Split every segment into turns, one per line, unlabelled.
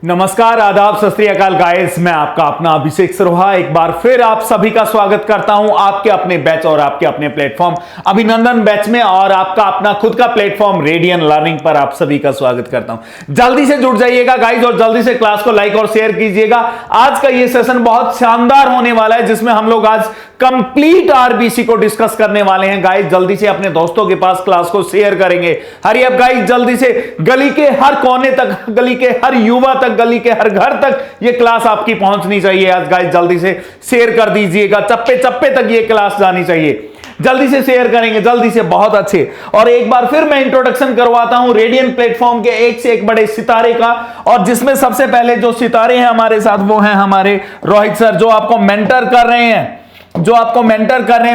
नमस्कार, आदाब, सत श्री अकाल गाइस। मैं आपका अपना अभिषेक सरोहा एक बार फिर आप सभी का स्वागत करता हूं आपके अपने बैच और आपके अपने प्लेटफॉर्म अभिनंदन बैच में, और आपका अपना खुद का प्लेटफॉर्म रेडियन लर्निंग पर आप सभी का स्वागत करता हूं। जल्दी से जुड़ जाइएगा गाइस और जल्दी से क्लास को लाइक और शेयर कीजिएगा। आज का ये सेशन बहुत शानदार होने वाला है, जिसमें हम लोग आज कंप्लीट आरबीसी को डिस्कस करने वाले हैं गाइस। जल्दी से अपने दोस्तों के पास क्लास को शेयर करेंगे। हरी अप गाइस, जल्दी से गली के हर कोने तक, गली के हर युवा तक, गली के हर घर तक ये क्लास आपकी पहुंचनी चाहिए। आज गाइस जल्दी से शेयर कर दीजिएगा, चप्पे चप्पे तक ये क्लास जानी चाहिए। जल्दी से शेयर करेंगे, जल्दी से, बहुत अच्छे। और एक बार फिर मैं इंट्रोडक्शन करवाता हूं रेडियन प्लेटफॉर्म के एक से एक बड़े सितारे का, और जिसमें सबसे पहले जो सितारे हैं हमारे साथ वो हैं हमारे रोहित सर, जो आपको मेंटर कर रहे हैं,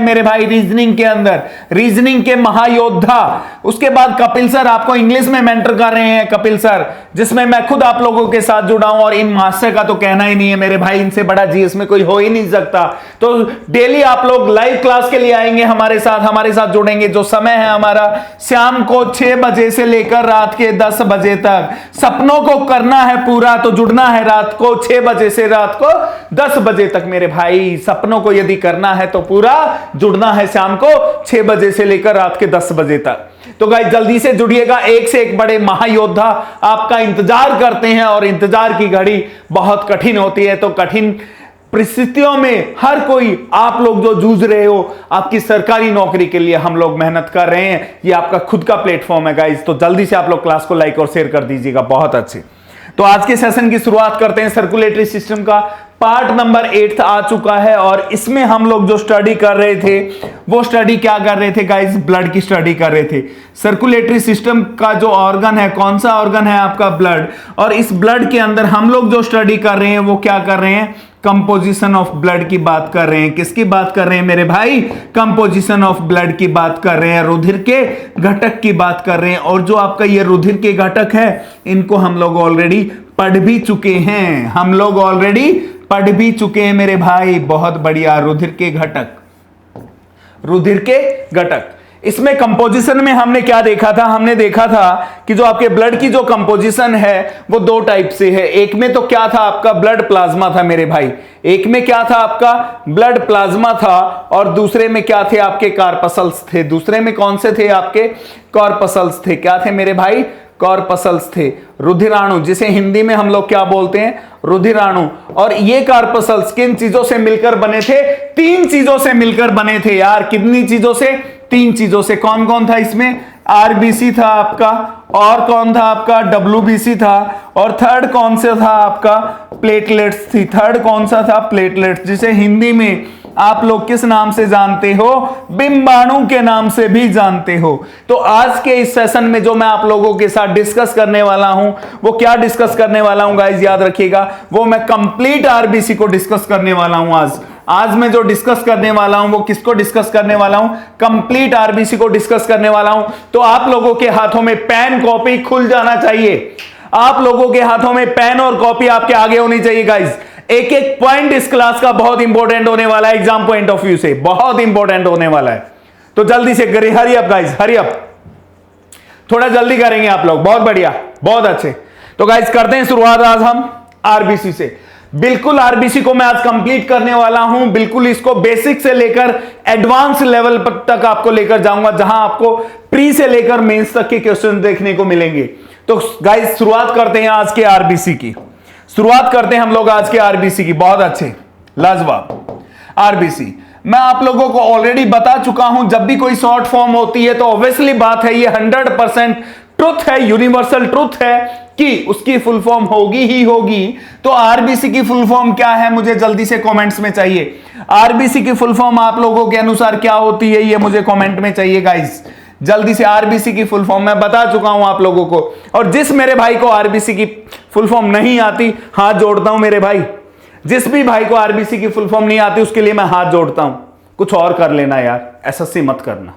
मेरे भाई रीजनिंग के अंदर, रीजनिंग के महायोद्धा। उसके बाद कपिल सर आपको इंग्लिश में मेंटर कर रहे हैं, कपिल सर, जिसमें मैं खुद आप लोगों के साथ जुड़ा हूं, और इन मास्टर का तो कहना ही नहीं है मेरे भाई, इनसे बड़ा जीएस में कोई हो ही नहीं सकता। तो डेली आप लोग लाइव क्लास के लिए आएंगे हमारे साथ जुड़ेंगे। जो समय है हमारा शाम को 6 बजे से लेकर रात के 10 बजे तक। सपनों को करना है पूरा तो जुड़ना है रात को 6 बजे से रात को 10 बजे तक मेरे भाई। सपनों को यदि करना है तो पूरा जुड़ना है शाम को 6 बजे से लेकर रात के 10 बजे तक। तो गाइस जल्दी से जुड़िएगा, एक से एक बड़े महायोद्धा आपका इंतजार करते हैं, और इंतजार की घड़ी बहुत कठिन होती है। तो कठिन परिस्थितियों में हर कोई, आप लोग जो जूझ रहे हो आपकी सरकारी नौकरी के लिए, हम लोग मेहनत कर रहे हैं, ये आपका खुद का प्लेटफॉर्म है गाइस। तो जल्दी से आप लोग क्लास को लाइक और शेयर कर दीजिएगा, बहुत अच्छे। तो आज के सेशन की शुरुआत करते हैं। सर्कुलेटरी सिस्टम का पार्ट नंबर 8 आ चुका है, और इसमें हम लोग जो स्टडी कर रहे थे वो स्टडी क्या कर रहे थे गाइस? ब्लड की स्टडी कर रहे थे। सर्कुलेटरी सिस्टम का जो ऑर्गन है, कौन सा ऑर्गन है? आपका ब्लड। और इस ब्लड के अंदर हम लोग जो स्टडी कर रहे हैं वो क्या कर रहे हैं? कंपोजिशन ऑफ ब्लड की बात कर रहे हैं। किसकी बात कर रहे हैं मेरे भाई? कंपोजिशन ऑफ ब्लड की बात कर रहे हैं, रुधिर के घटक की बात कर रहे हैं। और जो आपका ये रुधिर के घटक है, इनको हम लोग ऑलरेडी पढ़ भी चुके हैं, मेरे भाई। बहुत बढ़िया। रुधिर के घटक। इसमें कंपोजिशन में हमने क्या देखा था? हमने देखा था कि जो आपके ब्लड की जो कंपोजिशन है वो 2 टाइप से है। एक में तो क्या था? आपका ब्लड प्लाज्मा था मेरे भाई। एक में क्या था? आपका ब्लड प्लाज्मा था, और दूसरे में क्या थे? आपके कॉर्पसल्स थे। दूसरे में कौन से थे? आपके कॉर्पसल्स थे। क्या थे मेरे भाई? कॉर्पसल्स थे। रुधिराणु, जिसे हिंदी में हम लोग क्या बोलते हैं? रुधिराणु। और ये कॉर्पसल्स किन चीजों से मिलकर बने थे? 3 चीजों से मिलकर बने थे यार। कितनी चीजों से? 3 चीजों से। कौन कौन था इसमें? आरबीसी था आपका, और कौन था आपका? डब्ल्यूबीसी था, और थर्ड कौन सा था आपका? प्लेटलेट्स थी। थर्ड कौन सा था? प्लेटलेट्स, जिसे हिंदी में आप लोग किस नाम से जानते हो? बिंबाणु के नाम से भी जानते हो। तो आज के इस सेशन में जो मैं आप लोगों के साथ डिस्कस करने वाला हूं, वो क्या डिस्कस करने वाला हूं गाइस? याद रखिएगा, वो मैं कंप्लीट आरबीसी को डिस्कस करने वाला हूं। आज मैं जो डिस्कस करने वाला हूं वो किसको डिस्कस करने वाला हूं? कंप्लीट आरबीसी को डिस्कस करने वाला हूं। तो आप लोगों के हाथों में पेन कॉपी खुल जाना चाहिए। आप लोगों के हाथों में पेन और कॉपी आपके आगे होनी चाहिए गाइस। एक एक पॉइंट इस क्लास का बहुत इंपॉर्टेंट होने वाला है, एग्जाम पॉइंट ऑफ व्यू से बहुत इंपॉर्टेंट होने वाला है। तो जल्दी से hurry up guys, hurry up. थोड़ा जल्दी करेंगे आप लोग, बहुत बढ़िया, बहुत अच्छे। तो गाइस करते हैं शुरुआत आज हम आरबीसी से। बिल्कुल आरबीसी को मैं आज कंप्लीट करने वाला हूं। बिल्कुल इसको बेसिक से लेकर एडवांस लेवल तक आपको लेकर जाऊंगा, जहां आपको प्री से लेकर मेंस तक के क्वेश्चन देखने को मिलेंगे। तो गाइस शुरुआत करते हैं आज के आरबीसी की। शुरुआत करते हैं हम लोग आज के आरबीसी की। बहुत अच्छे, लाजवाब। आरबीसी मैं आप लोगों को ऑलरेडी बता चुका हूं, जब भी कोई शॉर्ट फॉर्म होती है तो ऑब्वियसली बात है, ये 100% ट्रुथ है, यूनिवर्सल ट्रुथ है कि उसकी फुल फॉर्म होगी ही होगी। तो आरबीसी की फुल फॉर्म क्या है? मुझे जल्दी से कमेंट्स में चाहिए। आरबीसी की फुल फॉर्म आप लोगों के अनुसार क्या होती है, ये मुझे कमेंट में चाहिए गाइस। जल्दी से। आरबीसी की फुल फॉर्म मैं बता चुका हूं आप लोगों को, और जिस मेरे भाई को आरबीसी की फुल फॉर्म नहीं आती, हाथ जोड़ता हूं मेरे भाई। जिस भी भाई को आरबीसी की फुल फॉर्म नहीं आती उसके लिए मैं हाथ जोड़ता हूं। कुछ और कर लेना यार, एसएससी मत करना।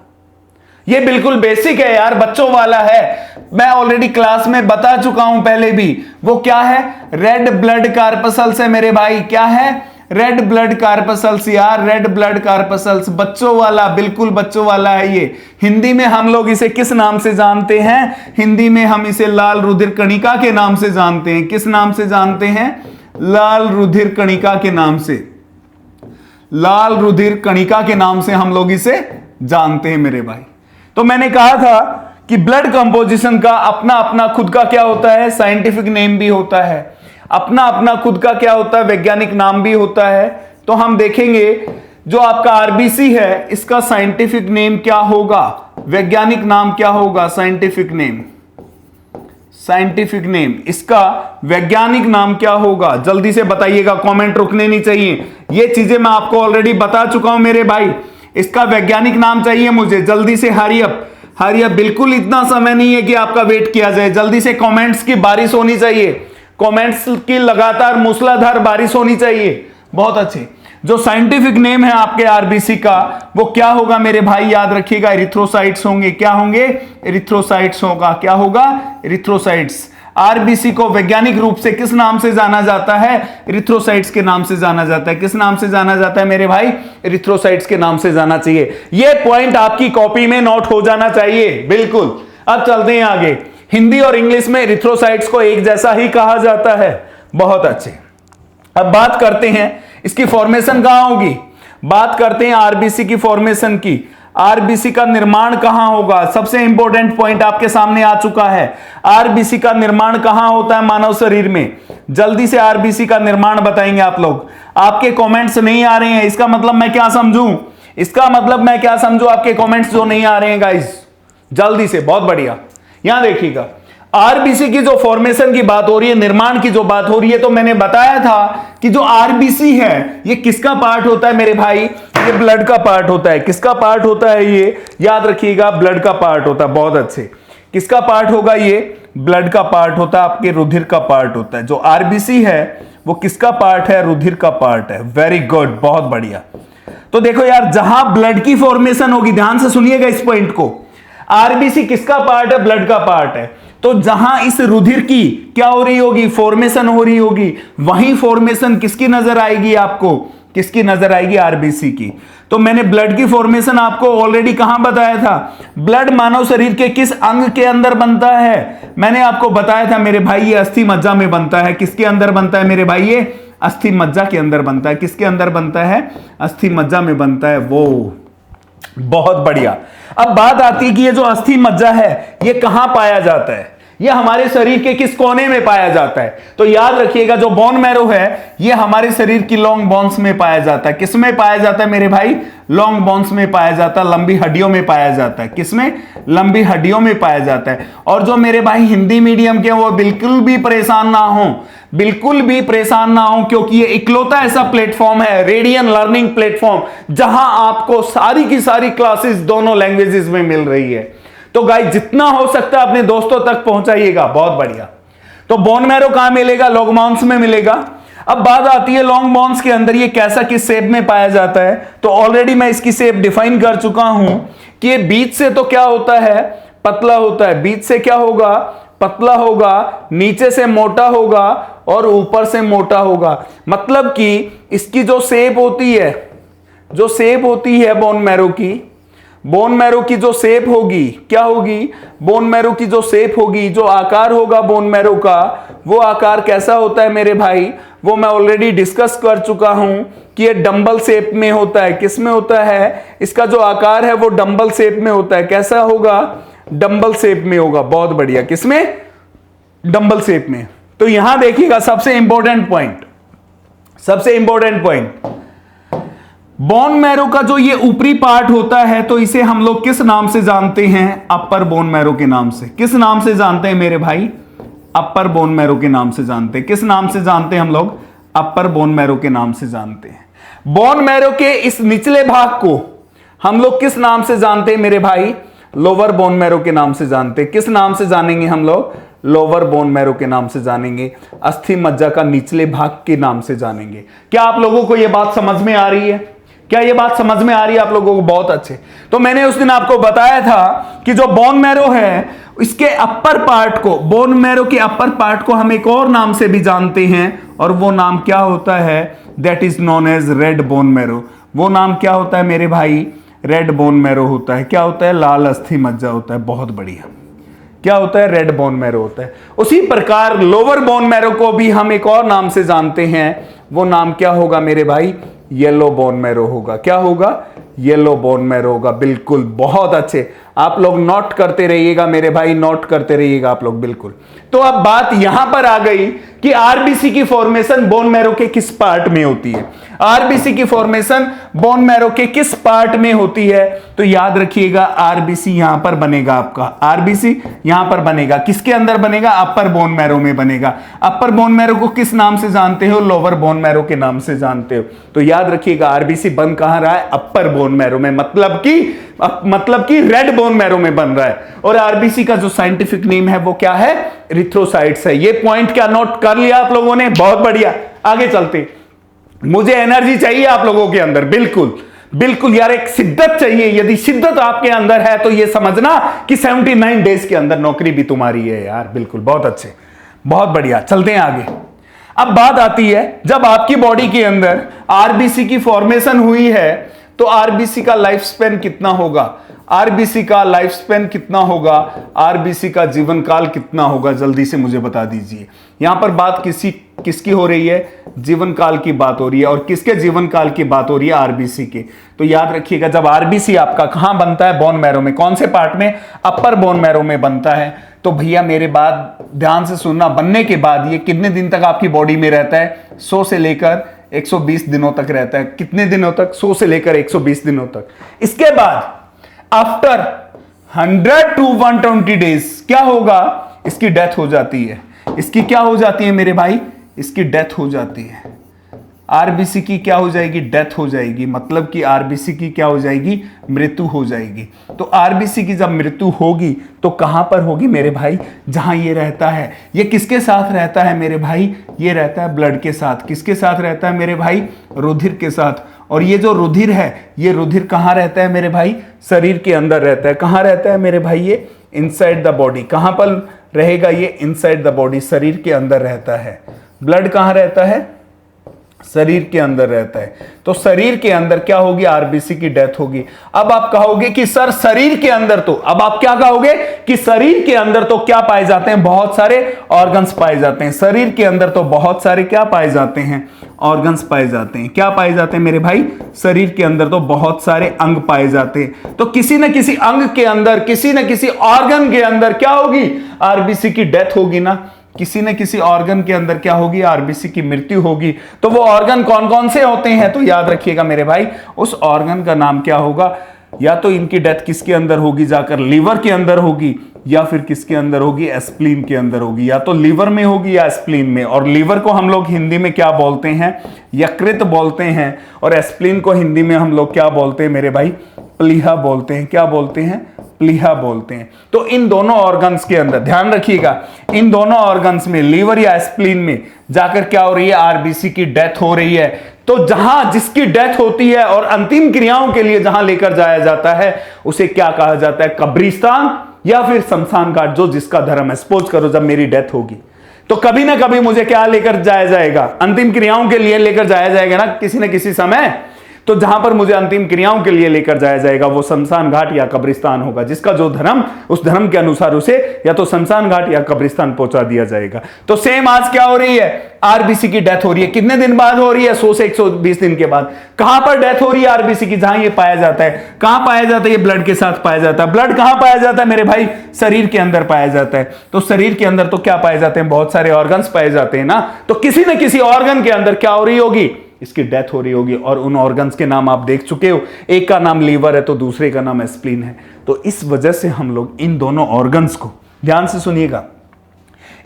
ये बिल्कुल बेसिक है यार, बच्चों वाला है। मैं ऑलरेडी क्लास में बता चुका हूं पहले भी। वो क्या है? रेड ब्लड कॉर्पसल्स है मेरे भाई। क्या है? रेड ब्लड कार्पसल्स यार, रेड ब्लड कार्पसल्स, बच्चों वाला, बिल्कुल बच्चों वाला है ये। हिंदी में हम लोग इसे किस नाम से जानते हैं? हिंदी में हम इसे लाल रुधिर कणिका के नाम से जानते हैं। किस नाम से जानते हैं? लाल रुधिर कणिका के नाम से, लाल रुधिर कणिका के नाम से हम लोग इसे जानते हैं मेरे भाई। तो मैंने कहा था कि ब्लड कंपोजिशन का अपना अपना खुद का क्या होता है? साइंटिफिक नेम भी होता है, अपना अपना खुद का क्या होता है? वैज्ञानिक नाम भी होता है। तो हम देखेंगे जो आपका आरबीसी है इसका साइंटिफिक नेम क्या होगा, वैज्ञानिक नाम क्या होगा? साइंटिफिक नेम, साइंटिफिक नेम, इसका वैज्ञानिक नाम क्या होगा? जल्दी से बताइएगा, कमेंट रुकने नहीं चाहिए। ये चीजें मैं आपको ऑलरेडी बता चुका हूं मेरे भाई। इसका वैज्ञानिक नाम चाहिए मुझे, जल्दी से हरी अप, हरी अप। बिल्कुल इतना समय नहीं है कि आपका वेट किया जाए, जल्दी से कमेंट्स की बारिश होनी चाहिए, कमेंट्स की लगातार मूसलाधार बारिश होनी चाहिए। बहुत अच्छे। जो साइंटिफिक नेम है आपके आरबीसी का वो क्या होगा मेरे भाई? याद रखिएगा, एरिथ्रोसाइट्स होंगे। क्या होंगे? एरिथ्रोसाइट्स होगा। क्या होगा? एरिथ्रोसाइट्स। आरबीसी को वैज्ञानिक रूप से किस नाम से जाना जाता है? एरिथ्रोसाइट्स के नाम से जाना जाता है। किस नाम से जाना जाता है मेरे भाई? एरिथ्रोसाइट्स के नाम से जाना चाहिए। यह पॉइंट आपकी कॉपी में नोट हो जाना चाहिए, बिल्कुल। अब चलते हैं आगे। हिंदी और इंग्लिश में एरिथ्रोसाइट्स को एक जैसा ही कहा जाता है। बहुत अच्छे। अब बात करते हैं इसकी फॉर्मेशन कहां होगी। बात करते हैं आरबीसी की फॉर्मेशन की। आरबीसी का निर्माण कहां होगा? सबसे इंपॉर्टेंट पॉइंट आपके सामने आ चुका है। आरबीसी का निर्माण कहां होता है मानव शरीर में? जल्दी से आरबीसी का निर्माण बताएंगे आप लोग। आपके कमेंट्स नहीं आ रहे हैं, इसका मतलब मैं क्या समझूं? इसका मतलब मैं क्या समझूं? आपके कमेंट्स जो नहीं आ रहे हैं गाइस, जल्दी से। बहुत बढ़िया। यहां देखिएगा, आरबीसी की जो फॉर्मेशन की बात हो रही है, निर्माण की जो बात हो रही है, तो मैंने बताया था कि जो आरबीसी है ये किसका पार्ट होता है मेरे भाई? ये ब्लड का पार्ट होता है। किसका पार्ट होता है ये? याद रखिएगा, ब्लड का पार्ट होता है। बहुत अच्छे। किसका पार्ट होगा ये? ब्लड का पार्ट होता है, आपके रुधिर का पार्ट होता है। जो आरबीसी है वो किसका पार्ट है? रुधिर का पार्ट है। वेरी गुड, बहुत बढ़िया। तो देखो यार, जहां ब्लड की फॉर्मेशन होगी, ध्यान से सुनिएगा इस पॉइंट को, आरबीसी किसका पार्ट है? ब्लड का पार्ट है। तो जहां इस रुधिर की क्या हो रही होगी? फॉर्मेशन हो रही होगी, वहीं फॉर्मेशन किसकी नजर आएगी आपको? किसकी नजर आएगी? आरबीसी की। तो मैंने ब्लड की फॉर्मेशन आपको ऑलरेडी कहां बताया था? ब्लड मानव शरीर के किस अंग के अंदर बनता है? मैंने आपको बताया था मेरे भाई, ये अस्थि मज्जा में बनता है। किसके अंदर बनता है मेरे भाई? ये अस्थि मज्जा के अंदर बनता है। किसके अंदर बनता है? अस्थि मज्जा में बनता है वो। बहुत बढ़िया। अब बात आती है कि ये जो अस्थि मज्जा है ये कहां पाया जाता है? ये हमारे शरीर के किस कोने में पाया जाता है? तो याद रखिएगा, जो बोन मैरो है ये हमारे शरीर की लॉन्ग बोन्स में पाया जाता है। किस में पाया जाता है मेरे भाई? लॉन्ग बोन्स में पाया जाता है, लंबी हड्डियों में पाया जाता है। किसमें? लंबी हड्डियों में पाया जाता है। और जो मेरे भाई हिंदी मीडियम के वो बिल्कुल भी परेशान ना हो, बिल्कुल भी परेशान ना हो, क्योंकि ये इकलौता ऐसा प्लेटफॉर्म है, रेडियन लर्निंग प्लेटफॉर्म, जहां आपको सारी की सारी क्लासेस दोनों लैंग्वेजेस में मिल रही है। तो गाइस, जितना हो सकता है अपने दोस्तों तक पहुंचाइएगा। बहुत बढ़िया। तो बोन मैरो कहां मिलेगा? लॉन्ग बोन्स में मिलेगा। अब बात आती है लॉन्ग बोन्स के अंदर ये कैसा, किस शेप में पाया जाता है? तो ऑलरेडी मैं इसकी शेप डिफाइन कर चुका हूं कि ये बीच से तो क्या होता है? पतला होता है। बीच से क्या होगा? पतला होगा। नीचे से मोटा होगा और ऊपर से मोटा होगा। मतलब कि इसकी जो शेप होती है, जो शेप होती है बोन मैरो की, बोन मैरो की जो शेप होगी, क्या होगी? बोन मैरो की जो शेप होगी, जो आकार होगा बोन मैरो का, वो आकार कैसा होता है मेरे भाई? वो मैं ऑलरेडी डिस्कस कर चुका हूं कि ये डंबल शेप में होता है। किस में होता है? इसका जो आकार है वो डंबल शेप में होता है। कैसा होगा? डंबल शेप में होगा। बहुत बढ़िया। किसमें? डंबल शेप में। तो यहां देखिएगा, सबसे इंपॉर्टेंट पॉइंट, सबसे इंपॉर्टेंट पॉइंट, बोन मैरो का जो ये ऊपरी पार्ट होता है, तो इसे हम लोग किस नाम से जानते हैं? अपर बोन मैरो के नाम से। किस नाम से जानते हैं मेरे भाई? अपर बोन मैरो के नाम से जानते हैं। किस नाम से जानते हैं हम लोग? अपर बोन मैरो के नाम से जानते हैं। बोन मैरो के इस निचले भाग को हम लोग किस नाम से जानते हैं मेरे भाई? लोअर बोन मैरो के नाम से जानते हैं। किस नाम से जानेंगे हम लोग? लोअर बोन मैरो के नाम से जानेंगे। अस्थि मज्जा का निचले भाग के नाम से जानेंगे। क्या आप लोगों को यह बात समझ में आ रही है? क्या ये बात समझ में आ रही है आप लोगों को? बहुत अच्छे। तो मैंने उस दिन आपको बताया था कि जो बोन मैरो है इसके अपर पार्ट को, बोन मैरो के अपर पार्ट को हम एक और नाम से भी जानते हैं, और वो नाम क्या होता है? That is known as red bone marrow. वो नाम क्या होता है मेरे भाई? रेड बोन मैरो होता है। क्या होता है? लाल अस्थि मज्जा होता है। बहुत बढ़िया। क्या होता है? रेड बोन मैरो होता है। उसी प्रकार लोअर बोन मैरो को भी हम एक और नाम से जानते हैं। वो नाम क्या होगा मेरे भाई? येलो बोन मैरो होगा। क्या होगा? येलो बोन मैरो होगा। बिल्कुल, बहुत अच्छे। आप लोग नोट करते रहिएगा मेरे भाई, नोट करते रहिएगा आप लोग, बिल्कुल। तो अब बात यहां पर आ गई कि आरबीसी की फॉर्मेशन बोन मैरो के किस पार्ट में होती है। आरबीसी की फॉर्मेशन बोन मैरो के किस पार्ट में होती है? तो याद रखिएगा, आरबीसी यहां पर बनेगा आपका। आरबीसी यहां पर बनेगा। किसके अंदर बनेगा? अपर बोन मैरो में बनेगा। अपर बोन मैरो को किस नाम से जानते हो? लोअर बोन मैरो के नाम से जानते हो। तो याद रखिएगा, आरबीसी बन कहां रहा है? अपर बोन मैरो में, मतलब कि रेड बोन मैरो में बन रहा है। और आरबीसी का जो साइंटिफिक नेम है वो क्या है? इरिथ्रोसाइट्स है। ये पॉइंट क्या नोट कर लिया आप लोगों ने? बहुत बढ़िया। आगे चलते। मुझे एनर्जी चाहिए आप लोगों के अंदर, बिल्कुल बिल्कुल यार, एक शिद्दत चाहिए। यदि शिद्दत आपके अंदर है तो ये समझना कि 79 डेज के अंदर नौकरी भी तुम्हारी है यार। बिल्कुल, बहुत अच्छे, बहुत बढ़िया। चलते हैं आगे। अब बात आती है, जब आपकी बॉडी के अंदर आरबीसी की फॉर्मेशन हुई है तो आरबीसी का लाइफ स्पेन कितना होगा? आरबीसी का लाइफ स्पेन कितना होगा? आरबीसी का जीवन काल कितना होगा? जल्दी से मुझे बता दीजिए। यहां पर बात किसकी हो रही है? जीवन काल की बात हो रही है। और किसके जीवन काल की बात हो रही है? आरबीसी के। तो याद रखिएगा, जब आरबीसी आपका कहां बनता है? बोन मैरो में। कौन से पार्ट में? अपर बोन मैरो में बनता है। तो भैया मेरे बात ध्यान से सुनना, बनने के बाद ये कितने दिन तक आपकी बॉडी में रहता है? 100 से लेकर 120 दिनों तक रहता है। कितने दिनों तक? 100 से लेकर 120 दिनों तक। इसके बाद आफ्टर 100 to 120 डेज क्या होगा? इसकी डेथ हो जाती है। इसकी क्या हो जाती है मेरे भाई? इसकी डेथ हो जाती है। आरबीसी की क्या हो जाएगी? डेथ हो जाएगी। मतलब कि आरबीसी की क्या हो जाएगी? मृत्यु हो जाएगी। तो आरबीसी की जब मृत्यु होगी तो कहां पर होगी मेरे भाई? जहां ये रहता है। ये किसके साथ रहता है मेरे भाई? ये रहता है ब्लड के साथ। किसके साथ रहता है मेरे भाई? रुधिर के साथ। और ये जो रुधिर है, ये रुधिर कहां रहता है मेरे भाई? शरीर के अंदर रहता है। कहां रहता है मेरे भाई? ये इनसाइड द बॉडी। कहां पर रहेगा ये? इनसाइड द बॉडी, शरीर के अंदर रहता है। ब्लड कहां रहता है? शरीर के अंदर रहता है। तो शरीर के अंदर क्या होगी? आरबीसी की डेथ होगी। अब आप कहोगे कि सर शरीर के अंदर तो, अब आप क्या कहोगे कि शरीर के अंदर तो क्या पाए जाते हैं? बहुत सारे ऑर्गन्स पाए जाते हैं। शरीर के अंदर तो बहुत सारे क्या पाए जाते हैं? ऑर्गन्स पाए जाते हैं। क्या पाए जाते हैं मेरे भाई? शरीर के अंदर तो बहुत सारे अंग पाए जाते हैं। तो किसी न किसी अंग के अंदर, किसी न किसी ऑर्गन के अंदर क्या होगी? आरबीसी की डेथ होगी ना। किसी न किसी ऑर्गन के अंदर क्या होगी? आरबीसी की मृत्यु होगी। तो वो ऑर्गन कौन कौन से होते हैं? तो याद रखिएगा मेरे भाई, उस ऑर्गन का नाम क्या होगा? या तो इनकी डेथ किसके अंदर होगी? जाकर लीवर के अंदर होगी, या फिर किसके अंदर होगी? स्प्लीन के अंदर होगी। या तो लीवर में होगी या स्प्लीन में। और लीवर को हम लोग हिंदी में क्या बोलते हैं? यकृत बोलते हैं। और स्प्लीन को हिंदी में हम लोग क्या बोलते हैं मेरे भाई? प्लीहा बोलते हैं। क्या बोलते हैं? प्लीहा बोलते हैं। तो इन दोनों ऑर्गन्स के अंदर ध्यान रखिएगा, इन दोनों ऑर्गन्स में, लीवर या स्प्लीन में जाकर क्या हो रही है? आरबीसी की डेथ हो रही है। तो जहां जिसकी डेथ होती है और अंतिम क्रियाओं के लिए जहां लेकर जाया जाता है उसे क्या कहा जाता है? कब्रिस्तान या फिर शमशान घाट, जो जिसका धर्म है। सपोज करो जब मेरी डेथ होगी तो कभी ना कभी मुझे क्या लेकर जाया जाएगा? अंतिम क्रियाओं के लिए लेकर जाया जाएगा ना, किसी न किसी समय। तो जहां पर मुझे अंतिम क्रियाओं के लिए लेकर जाया जाएगा वो शमशान घाट या कब्रिस्तान होगा। जिसका जो धर्म, उस धर्म के अनुसार उसे या तो शमशान घाट या कब्रिस्तान पहुंचा दिया जाएगा। तो सेम आज क्या हो रही है? आरबीसी की डेथ हो रही है। कितने दिन बाद हो रही है? 100 से 120 दिन के बाद। कहां पर डेथ हो रही है आरबीसी की? जहां ये पाया जाता है। कहां पाया जाता है? ये ब्लड के साथ पाया जाता है। ब्लड कहां पाया जाता है मेरे भाई? शरीर के अंदर पाया जाता है। तो शरीर के अंदर तो क्या पाए जाते हैं? बहुत सारे ऑर्गन्स पाए जाते हैं ना। तो किसी न किसी ऑर्गन के अंदर क्या हो रही होगी? इसकी डेथ हो रही होगी। और उन ऑर्गन्स के नाम आप देख चुके हो, एक का नाम लीवर है तो दूसरे का नाम स्प्लीन है। तो इस वजह से हम लोग इन दोनों ऑर्गन्स को, ध्यान से सुनिएगा,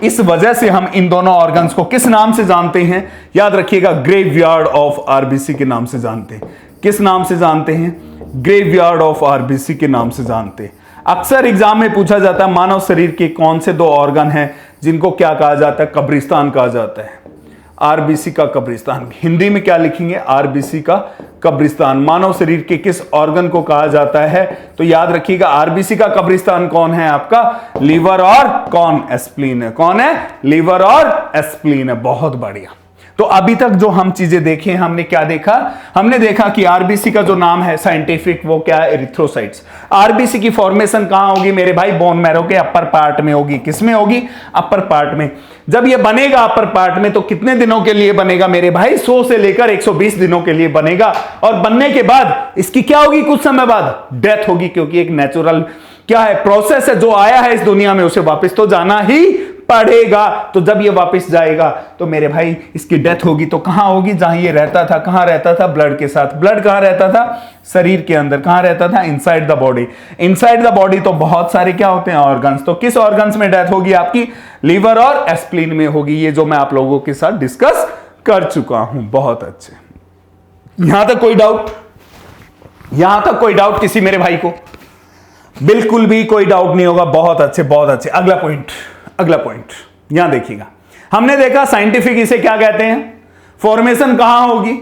इस वजह से हम इन दोनों ऑर्गन्स को किस नाम से जानते हैं? याद रखिएगा, ग्रेवयार्ड ऑफ आरबीसी के नाम से जानते हैं। किस नाम से जानते हैं? ग्रेवयार्ड ऑफ आरबीसी के नाम से जानते हैं। अक्सर एग्जाम में पूछा जाता है मानव शरीर के कौन से दो ऑर्गन हैं जिनको क्या कहा जाता है? कब्रिस्तान कहा जाता है। आरबीसी का कब्रिस्तान। हिंदी में क्या लिखेंगे? आरबीसी का कब्रिस्तान। मानव शरीर के किस ऑर्गन को कहा जाता है? तो याद रखिएगा, आरबीसी का कब्रिस्तान कौन है? आपका लीवर और कौन? स्प्लीन है। कौन है? लीवर और स्प्लीन है। बहुत बढ़िया। तो अभी तक जो हम चीजें देखें, हमने क्या देखा? हमने देखा कि आरबीसी का जो नाम है साइंटिफिक, वो क्या है? एरिथ्रोसाइट्स। आरबीसी की फॉर्मेशन कहां होगी मेरे भाई? बोन मैरो के अपर पार्ट में होगी। किसमें होगी? अपर पार्ट में। जब ये बनेगा अपर पार्ट में, तो कितने दिनों के लिए बनेगा मेरे भाई? 100 से लेकर 120 दिनों के लिए बनेगा। और बनने के बाद इसकी क्या होगी? कुछ समय बाद डेथ होगी, क्योंकि एक नेचुरल क्या है? प्रोसेस है। जो आया है इस दुनिया में उसे वापस तो जाना ही पड़ेगा। तो जब ये वापस जाएगा तो मेरे भाई इसकी डेथ होगी। तो कहां होगी? जहां ये रहता था। कहां रहता था? ब्लड के साथ। ब्लड कहां रहता था? शरीर के अंदर। कहां रहता था? Inside the body. Inside the body तो बहुत सारे क्या होते हैं? ऑर्गन्स। तो किस ऑर्गन्स में डेथ होगी आपकी? लीवर और स्प्लीन में होगी। ये जो मैं आप लोगों के साथ डिस्कस कर चुका हूं। बहुत अच्छे। यहां तक कोई डाउट? यहां तक कोई डाउट किसी मेरे भाई को? बिल्कुल भी कोई डाउट नहीं होगा। बहुत अच्छे, बहुत अच्छे। अगला पॉइंट, अगला पॉइंट यहां देखिएगा। हमने देखा साइंटिफिक इसे क्या कहते हैं? फॉर्मेशन कहां होगी,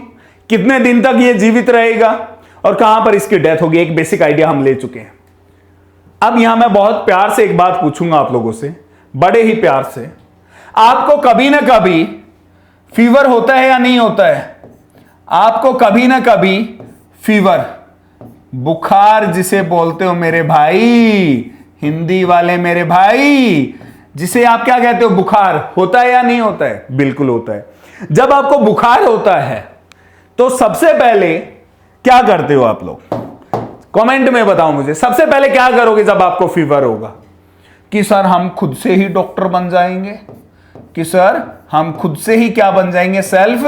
कितने दिन तक ये जीवित रहेगा और कहां पर इसकी डेथ होगी। एक बेसिक आइडिया हम ले चुके हैं। अब यहां मैं बहुत प्यार से एक बात पूछूंगा आप लोगों से, बड़े ही प्यार से। आपको कभी ना कभी फीवर होता है या नहीं होता है? आपको कभी ना कभी फीवर, बुखार जिसे बोलते हो मेरे भाई, हिंदी वाले मेरे भाई, जिसे आप क्या कहते हो? बुखार होता है या नहीं होता है? बिल्कुल होता है। जब आपको बुखार होता है तो सबसे पहले क्या करते हो आप लोग? कमेंट में बताओ मुझे। सबसे पहले क्या करोगे जब आपको फीवर होगा? कि सर हम खुद से ही डॉक्टर बन जाएंगे, कि सर हम खुद से ही क्या बन जाएंगे? सेल्फ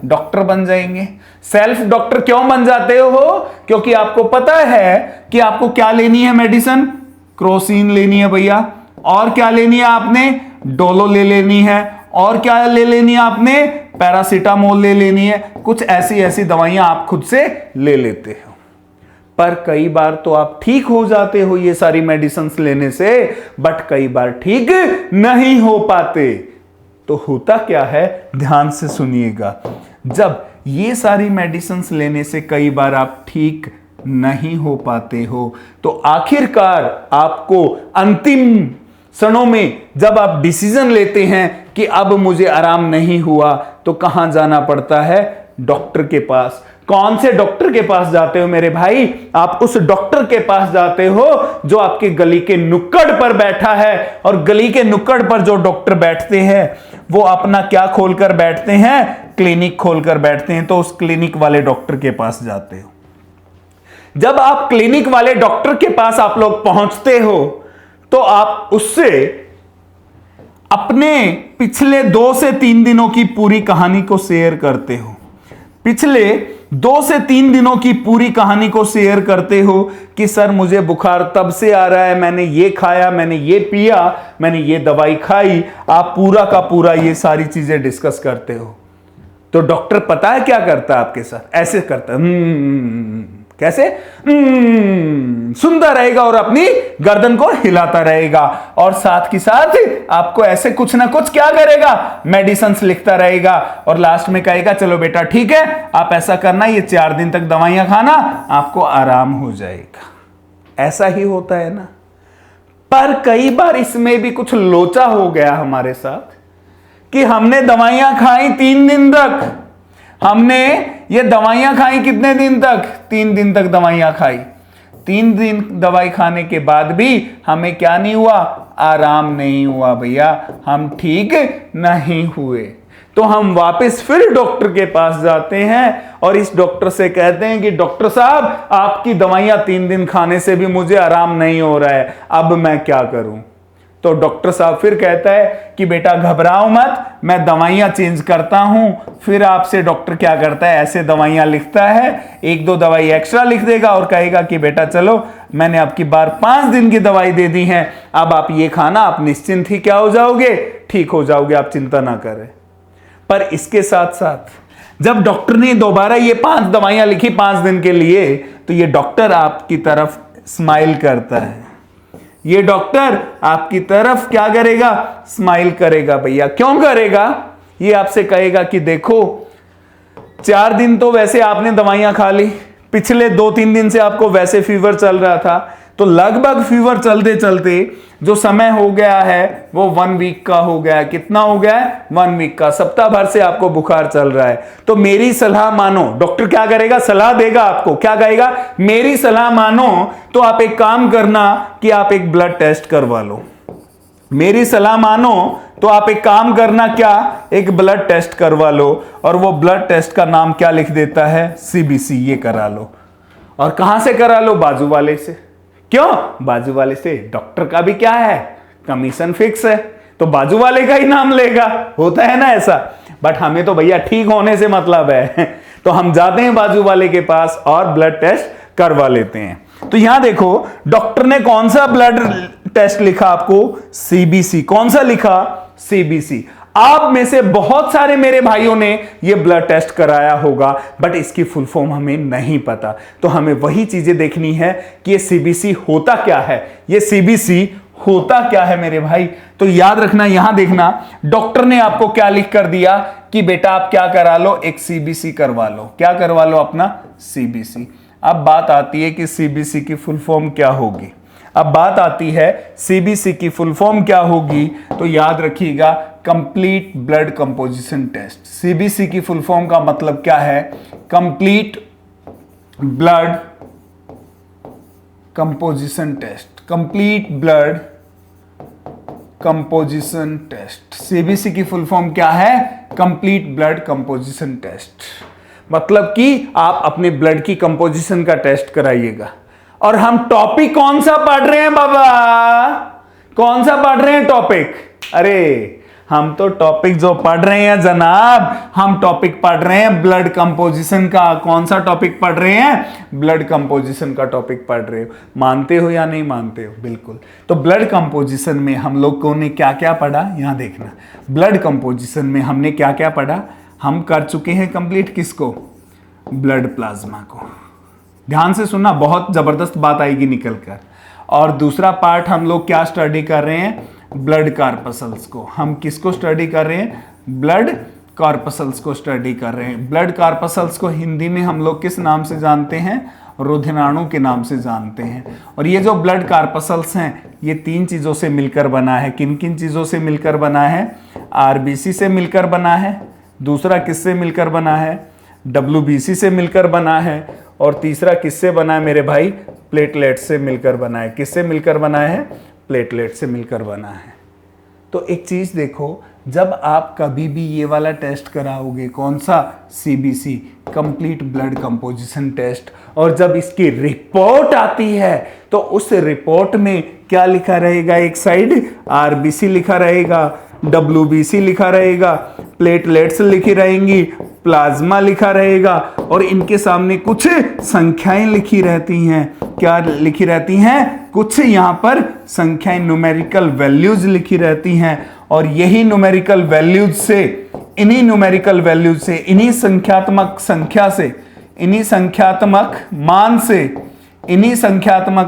डॉक्टर बन जाएंगे। सेल्फ डॉक्टर क्यों बन जाते हो? क्योंकि आपको पता है कि आपको क्या लेनी है? मेडिसिन क्रोसिन लेनी है भैया। और क्या लेनी है आपने? डोलो ले लेनी है। और क्या ले लेनी है आपने? पैरासीटामोल ले लेनी है। कुछ ऐसी ऐसी दवाइयां आप खुद से ले लेते हो। पर कई बार तो आप ठीक हो जाते हो ये सारी मेडिसिन लेने से, बट कई बार ठीक नहीं हो पाते। तो होता क्या है? ध्यान से सुनिएगा। जब ये सारी मेडिसिन लेने से कई बार आप ठीक नहीं हो पाते हो, तो आखिरकार आपको अंतिम क्षणों में जब आप डिसीजन लेते हैं कि अब मुझे आराम नहीं हुआ, तो कहां जाना पड़ता है? डॉक्टर के पास। कौन से डॉक्टर के पास जाते हो मेरे भाई? आप उस डॉक्टर के पास जाते हो जो आपके गली के नुक्कड़ पर बैठा है। और गली के नुक्कड़ पर जो डॉक्टर बैठते हैं वो अपना क्या खोलकर बैठते हैं? क्लिनिक खोलकर बैठते हैं। तो उस क्लिनिक वाले डॉक्टर के पास जाते हो। जब आप क्लिनिक वाले डॉक्टर के पास आप लोग पहुंचते हो, तो आप उससे अपने पिछले 2 से 3 दिनों की पूरी कहानी को शेयर करते हो। पिछले 2 से 3 दिनों की पूरी कहानी को शेयर करते हो कि सर मुझे बुखार तब से आ रहा है, मैंने ये खाया, मैंने ये पिया, मैंने ये दवाई खाई। आप पूरा का पूरा ये सारी चीजें डिस्कस करते हो। तो डॉक्टर पता है क्या करता है आपके साथ? ऐसे करता है। कैसे? सुनता रहेगा और अपनी गर्दन को हिलाता रहेगा, और साथ ही साथ आपको ऐसे कुछ ना कुछ क्या करेगा? मेडिसिन लिखता रहेगा। और लास्ट में कहेगा चलो बेटा ठीक है, आप ऐसा करना, ये 4 दिन तक दवाइयां खाना, आपको आराम हो जाएगा। ऐसा ही होता है ना। पर कई बार इसमें भी कुछ लोचा हो गया हमारे साथ कि हमने दवाइयां खाई 3 दिन तक। हमने ये दवाइयां खाई कितने दिन तक? 3 दिन तक दवाइयां खाई। 3 दिन दवाई खाने के बाद भी हमें क्या नहीं हुआ? आराम नहीं हुआ भैया, हम ठीक नहीं हुए। तो हम वापस फिर डॉक्टर के पास जाते हैं और इस डॉक्टर से कहते हैं कि डॉक्टर साहब आपकी दवाइयां 3 दिन खाने से भी मुझे आराम नहीं हो रहा है, अब मैं क्या करूं? तो डॉक्टर साहब फिर कहता है कि बेटा घबराओ मत, मैं दवाइयां चेंज करता हूं। फिर आपसे डॉक्टर क्या करता है? ऐसे दवाइयां लिखता है, 1-2 दवाई एक्स्ट्रा लिख देगा और कहेगा कि बेटा चलो मैंने आपकी बार 5 दिन की दवाई दे दी है, अब आप ये खाना, आप निश्चिंत ही क्या हो जाओगे? ठीक हो जाओगे, आप चिंता ना करें। पर इसके साथ साथ जब डॉक्टर ने दोबारा ये 5 दवाइयां लिखी 5 दिन के लिए, तो ये डॉक्टर आपकी तरफ स्माइल करता है। ये डॉक्टर आपकी तरफ क्या करेगा? स्माइल करेगा भैया। क्यों करेगा? ये आपसे कहेगा कि देखो 4 दिन तो वैसे आपने दवाइयां खा ली, पिछले 2-3 दिन से आपको वैसे फीवर चल रहा था, तो लगभग फीवर चलते चलते जो समय हो गया है वो 1 वीक का हो गया। कितना हो गया है? 1 वीक का। सप्ताह भर से आपको बुखार चल रहा है। तो मेरी सलाह मानो, डॉक्टर क्या करेगा? सलाह देगा आपको। क्या कहेगा? मेरी सलाह मानो तो आप एक काम करना कि आप एक ब्लड टेस्ट करवा लो। मेरी सलाह मानो तो आप एक काम करना, क्या? एक ब्लड टेस्ट करवा लो। और वो ब्लड टेस्ट का नाम क्या लिख देता है? सीबीसी। ये करा लो। और कहां से करा लो? बाजू वाले से। क्यों? बाजू वाले से डॉक्टर का भी क्या है? कमीशन फिक्स है, तो बाजू वाले का ही नाम लेगा। होता है ना ऐसा। बट हमें तो भैया ठीक होने से मतलब है तो हम जाते हैं बाजू वाले के पास और ब्लड टेस्ट करवा लेते हैं। तो यहां देखो डॉक्टर ने कौन सा ब्लड टेस्ट लिखा आपको? सीबीसी। कौन सा लिखा? सीबीसी। आप में से बहुत सारे मेरे भाइयों ने यह ब्लड टेस्ट कराया होगा, बट इसकी फुल फॉर्म हमें नहीं पता। तो हमें वही चीजें देखनी है कि ये सीबीसी होता क्या है। ये सीबीसी होता क्या है मेरे भाई? तो याद रखना, यहां देखना, डॉक्टर ने आपको क्या लिख कर दिया कि बेटा आप क्या करा लो? एक सीबीसी करवा लो। क्या करवा लो? अपना सीबीसी। अब बात आती है कि सीबीसी की फुल फॉर्म क्या होगी। अब बात आती है सीबीसी की फुल फॉर्म क्या होगी। तो याद रखिएगा, complete blood composition test. CBC की फुल फॉर्म का मतलब क्या है? Complete blood composition test. Complete blood composition test. CBC की फुल फॉर्म क्या है? Complete blood composition test. मतलब कि आप अपने ब्लड की कंपोजिशन का टेस्ट कराइएगा। और हम टॉपिक कौन सा पढ़ रहे हैं बाबा? कौन सा पढ़ रहे हैं टॉपिक? अरे हम तो टॉपिक जो पढ़ रहे हैं जनाब, हम टॉपिक पढ़ रहे हैं ब्लड कंपोजिशन का। कौन सा टॉपिक पढ़ रहे हैं? ब्लड कंपोजिशन का टॉपिक पढ़ रहे हो। मानते हो या नहीं मानते हो? बिल्कुल। तो ब्लड कंपोजिशन में हम लोगों ने क्या क्या पढ़ा, यहां देखना। ब्लड कंपोजिशन में हमने क्या क्या पढ़ा? हम कर चुके हैं कंप्लीट किसको? ब्लड प्लाज्मा को। ध्यान से सुनना, बहुत जबरदस्त बात आएगी निकल कर। और दूसरा पार्ट हम लोग क्या स्टडी कर रहे हैं? ब्लड कार्पसल्स को। हम किसको स्टडी कर रहे हैं? ब्लड कार्पसल्स को स्टडी कर रहे हैं। ब्लड कार्पसल्स को हिंदी में हम लोग किस नाम से जानते हैं? रुधिराणु के नाम से जानते हैं। और ये जो ब्लड कार्पसल्स हैं, ये 3 चीजों से मिलकर बना है। किन किन चीजों से मिलकर बना है? आरबीसी से मिलकर बना है। दूसरा किससे मिलकर बना है? डब्ल्यूबीसी से मिलकर बना है। और तीसरा किससे बना है मेरे भाई? प्लेटलेट से मिलकर बना है। किससे मिलकर बना है? प्लेटलेट से मिलकर बना है। तो एक चीज देखो, जब आप कभी भी ये वाला टेस्ट कराओगे, कौन सा? CBC, complete blood composition test, और जब इसकी रिपोर्ट आती है तो उस रिपोर्ट में क्या लिखा रहेगा? एक साइड आरबीसी लिखा रहेगा, डब्ल्यूबीसी लिखा रहेगा, प्लेटलेट्स लिखी रहेंगी, प्लाज्मा लिखा रहेगा, और इनके सामने कुछ संख्याएं लिखी रहती हैं। क्या लिखी रहती हैं? कुछ यहां पर संख्याएं, न्यूमेरिकल वैल्यूज लिखी रहती हैं। और यही न्यूमेरिकल वैल्यूज से, इन्हीं न्यूमेरिकल वैल्यूज से, इन्हीं संख्यात्मक संख्या से, इन्हीं संख्यात्मक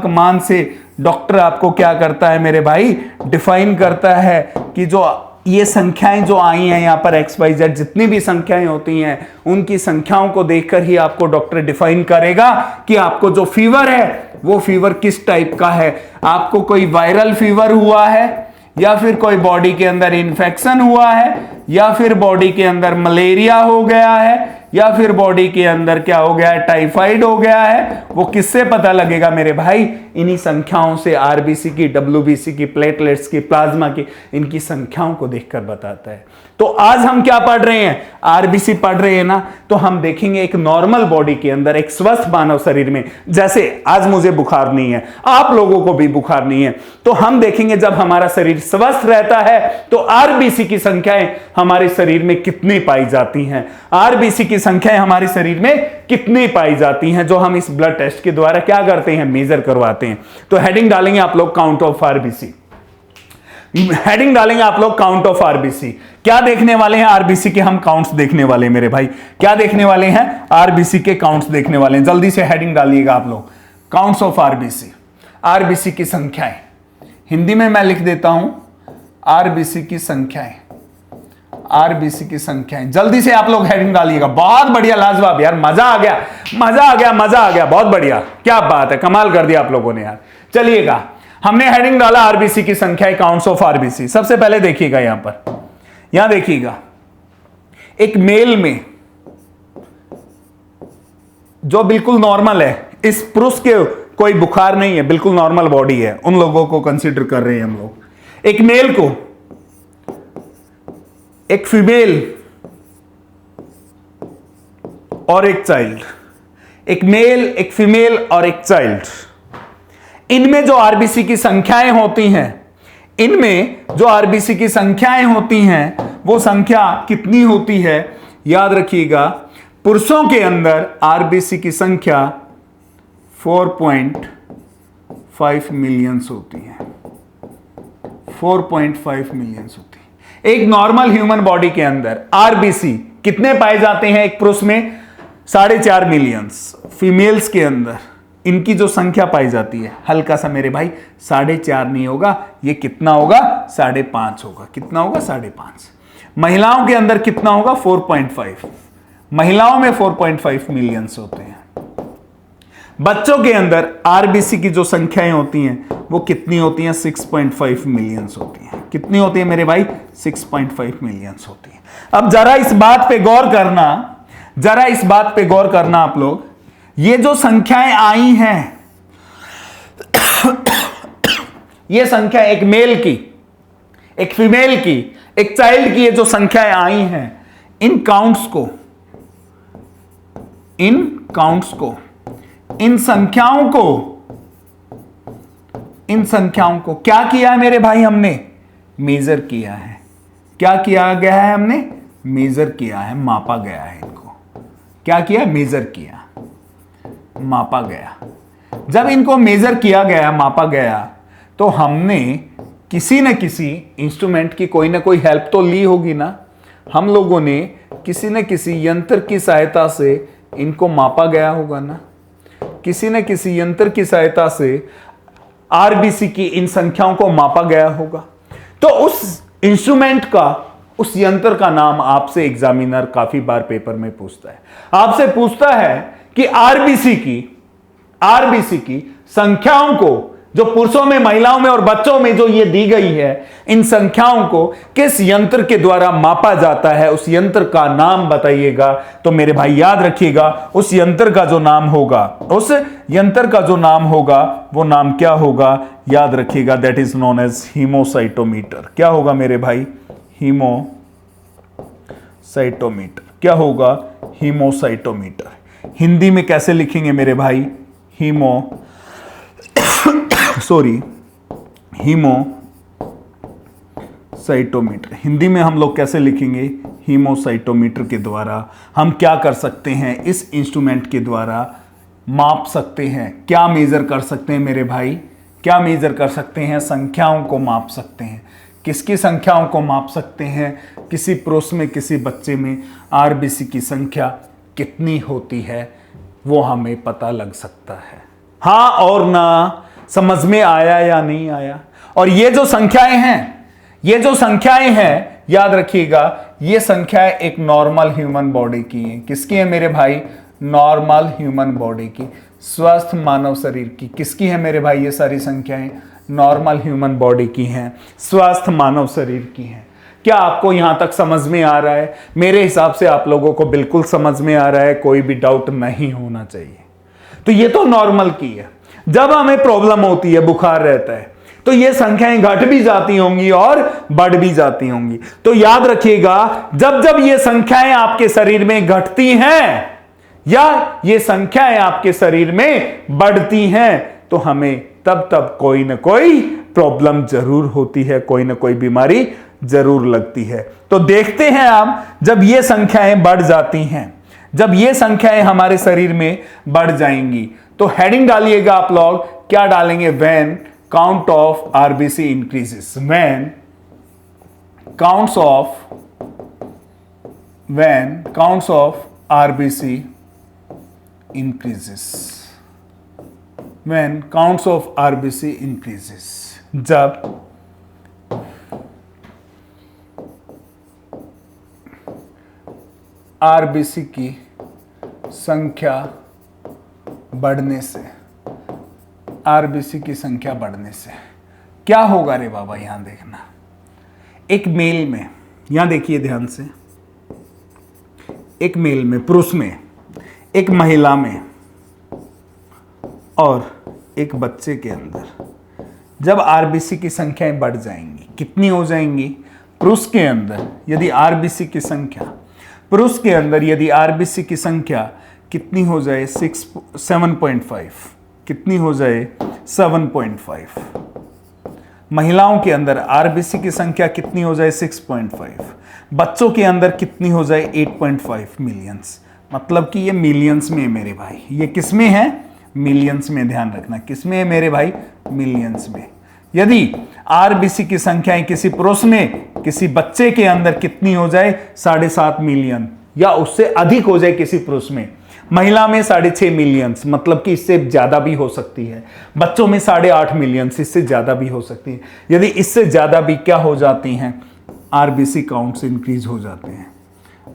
मान से डॉक्टर आपको क्या करता है मेरे भाई? डिफाइन करता है कि जो ये संख्याएं जो आई हैं यहाँ पर XYZ, जितनी भी संख्याएं होती हैं, उनकी संख्याओं को देखकर ही आपको डॉक्टर डिफाइन करेगा कि आपको जो फीवर है वो फीवर किस टाइप का है। आपको कोई वायरल फीवर हुआ है, या फिर कोई बॉडी के अंदर इन्फेक्शन हुआ है, या फिर बॉडी के अंदर मलेरिया हो गया है, या फिर बॉडी के अंदर क्या हो गया है? टाइफाइड हो गया है। वो किससे पता लगेगा मेरे भाई? इन्हीं संख्याओं से। आरबीसी की, डब्ल्यूबीसी की, प्लेटलेट्स की, प्लाज्मा की, इनकी संख्याओं को देखकर बताता है। तो आज हम क्या पढ़ रहे हैं? आरबीसी पढ़ रहे हैं ना। तो हम देखेंगे एक नॉर्मल बॉडी के अंदर, एक स्वस्थ मानव शरीर में, जैसे आज मुझे बुखार नहीं है, आप लोगों को भी बुखार नहीं है, तो हम देखेंगे जब हमारा शरीर स्वस्थ रहता है तो आरबीसी की संख्याएं हमारे शरीर में कितनी पाई जाती हैं? आरबीसी की संख्याएं हमारे शरीर में कितनी पाई जाती हैं, जो हम इस ब्लड टेस्ट के द्वारा क्या करते हैं? मेजर करवाते हैं। तो हेडिंग डालेंगे आप लोग काउंट ऑफ आरबीसी। हेडिंग डालेंगे आप लोग काउंट ऑफ आरबीसी। क्या देखने वाले हैं? आरबीसी के हम काउंट्स देखने वाले हैं मेरे भाई। क्या देखने वाले हैं? आरबीसी के काउंट्स देखने वाले हैं। जल्दी से हेडिंग डालिएगा आप लोग, काउंट्स ऑफ आरबीसी। आरबीसी की संख्याएं हिंदी में मैं लिख देता हूं, आरबीसी की संख्याएं। आरबीसी की संख्याएं। जल्दी से आप लोग हेडिंग डालिएगा। बहुत बढ़िया, लाजवाब यार, मजा आ गया, मजा आ गया, मजा आ गया, बहुत बढ़िया, क्या बात है, कमाल कर दिया आप लोगों ने यार। चलिएगा, हमने हेडिंग डाला आरबीसी की संख्या, काउंट्स ऑफ आरबीसी। सबसे पहले देखिएगा यहां पर, यहां देखिएगा, एक मेल में जो बिल्कुल नॉर्मल है, इस पुरुष के कोई बुखार नहीं है, बिल्कुल नॉर्मल बॉडी है, उन लोगों को कंसीडर कर रहे हैं हम लोग। एक मेल को, एक फीमेल और एक चाइल्ड, एक मेल, एक फीमेल और एक चाइल्ड, इनमें जो आरबीसी की संख्याएं होती हैं, इनमें जो आरबीसी की संख्याएं होती हैं, वो संख्या कितनी होती है, याद रखिएगा। पुरुषों के अंदर आरबीसी की संख्या 4.5 मिलियंस होती है, 4.5 मिलियंस होती है। एक नॉर्मल ह्यूमन बॉडी के अंदर आरबीसी कितने पाए जाते हैं एक पुरुष में? 4.5 मिलियंस। फीमेल्स के अंदर इनकी जो संख्या पाई जाती है, हल्का सा मेरे भाई, 4.5 नहीं होगा, ये कितना होगा? 5.5 होगा। कितना होगा? 5.5। महिलाओं के अंदर कितना होगा? 4.5। महिलाओं में 4.5 मिलियंस होते हैं। बच्चों के अंदर आरबीसी की जो संख्याएं होती हैं वो कितनी होती हैं? 6.5 मिलियंस होती हैं। कितनी होती है मेरे भाई? 6.5 मिलियंस होती है। अब जरा इस बात पे गौर करना, जरा इस बात पे गौर करना आप लोग, ये जो संख्याएं आई हैं, ये संख्या एक मेल की, एक फीमेल की, एक चाइल्ड की, ये जो संख्याएं आई हैं, इन काउंट्स को, इन काउंट्स को, इन संख्याओं को, इन संख्याओं को क्या किया है मेरे भाई? हमने मेजर किया है। क्या किया गया है? हमने मेजर किया है, मापा गया है इनको। क्या किया? मेजर किया, मापा गया। जब इनको मेजर किया गया, मापा गया, तो हमने किसी न किसी इंस्ट्रूमेंट की कोई ना कोई हेल्प तो ली होगी ना। हम लोगों ने किसी न किसी यंत्र की सहायता से इनको मापा गया होगा ना। किसी न किसी यंत्र की सहायता से आरबीसी की इन संख्याओं को मापा गया होगा। तो उस इंस्ट्रूमेंट का, उस यंत्र का नाम आपसे एग्जामिनर काफी बार पेपर में पूछता है। आपसे पूछता है कि आरबीसी की संख्याओं को, जो पुरुषों में, महिलाओं में और बच्चों में जो ये दी गई है, इन संख्याओं को किस यंत्र के द्वारा मापा जाता है, उस यंत्र का नाम बताइएगा। तो मेरे भाई याद रखिएगा, उस यंत्र का जो नाम होगा, उस यंत्र का जो नाम होगा, वो नाम क्या होगा? याद रखिएगा, that is known as haemocytometer. क्या होगा मेरे भाई? हीमोसाइटोमीटर। क्या होगा? हीमोसाइटोमीटर। हिंदी में कैसे लिखेंगे मेरे भाई? हीमोसाइटोमीटर। हिंदी में हम लोग कैसे लिखेंगे? हीमोसाइटोमीटर के द्वारा हम क्या कर सकते हैं? इस इंस्ट्रूमेंट के द्वारा माप सकते हैं। क्या मेजर कर सकते हैं मेरे भाई? क्या मेजर कर सकते हैं? संख्याओं को माप सकते हैं। किसकी संख्याओं को माप सकते हैं? किसी पुरुष में, किसी बच्चे में आरबीसी की संख्या कितनी होती है, वो हमें पता लग सकता है। हाँ और ना? समझ में आया या नहीं आया? और ये जो संख्याएं हैं, ये जो संख्याएं हैं, याद रखिएगा, ये संख्याएं एक नॉर्मल ह्यूमन बॉडी की हैं। किसकी है मेरे भाई? नॉर्मल ह्यूमन बॉडी की, स्वस्थ मानव शरीर की। किसकी है मेरे भाई? ये सारी संख्याएं नॉर्मल ह्यूमन बॉडी की हैं, स्वस्थ मानव शरीर की हैं। क्या आपको यहां तक समझ में आ रहा है? मेरे हिसाब से आप लोगों को बिल्कुल समझ में आ रहा है, कोई भी डाउट नहीं होना चाहिए। तो ये तो नॉर्मल की है। जब हमें प्रॉब्लम होती है, बुखार रहता है, तो ये संख्याएं घट भी जाती होंगी और बढ़ भी जाती होंगी। तो याद रखिएगा, जब जब ये संख्याएं आपके शरीर में घटती हैं या ये संख्याएं आपके शरीर में बढ़ती हैं, तो हमें तब तब कोई ना कोई प्रॉब्लम जरूर होती है, कोई ना कोई बीमारी जरूर लगती है। तो देखते हैं आप, जब ये संख्याएं बढ़ जाती हैं, जब ये संख्याएं हमारे शरीर में बढ़ जाएंगी, तो हेडिंग डालिएगा आप लोग, क्या डालेंगे? When count of RBC increases. When counts of RBC increases. When counts of RBC increases. जब आरबीसी की संख्या बढ़ने से, आरबीसी की संख्या बढ़ने से क्या होगा रे बाबा? यहां देखना, एक मेल में, यहां देखिए ध्यान से, एक मेल में, पुरुष में, एक महिला में और एक बच्चे के अंदर जब आरबीसी की संख्याएं बढ़ जाएंगी, कितनी हो जाएंगी? पुरुष के अंदर यदि आरबीसी की संख्या, पुरुष के अंदर यदि आरबीसी की संख्या कितनी हो जाए? 7.5, कितनी हो जाए? 7.5। महिलाओं के अंदर आरबीसी की संख्या कितनी हो जाए? 6.5। बच्चों के अंदर कितनी हो जाए? 8.5 मिलियंस। मतलब कि ये मिलियंस में है मेरे भाई। ये किस में है? मिलियंस में। ध्यान रखना, किस में है मेरे भाई? मिलियंस में। यदि आरबीसी की संख्याएं किसी पुरुष में, किसी बच्चे के अंदर कितनी हो जाए? 7.5 मिलियन या उससे अधिक हो जाए किसी पुरुष में, महिला में 6.5 मिलियंस, मतलब कि इससे ज्यादा भी हो सकती है, बच्चों में 8.5 मिलियंस, इससे ज्यादा भी हो सकती है। यदि इससे ज्यादा भी क्या हो जाती हैं? आरबीसी काउंट्स इंक्रीज हो जाते हैं।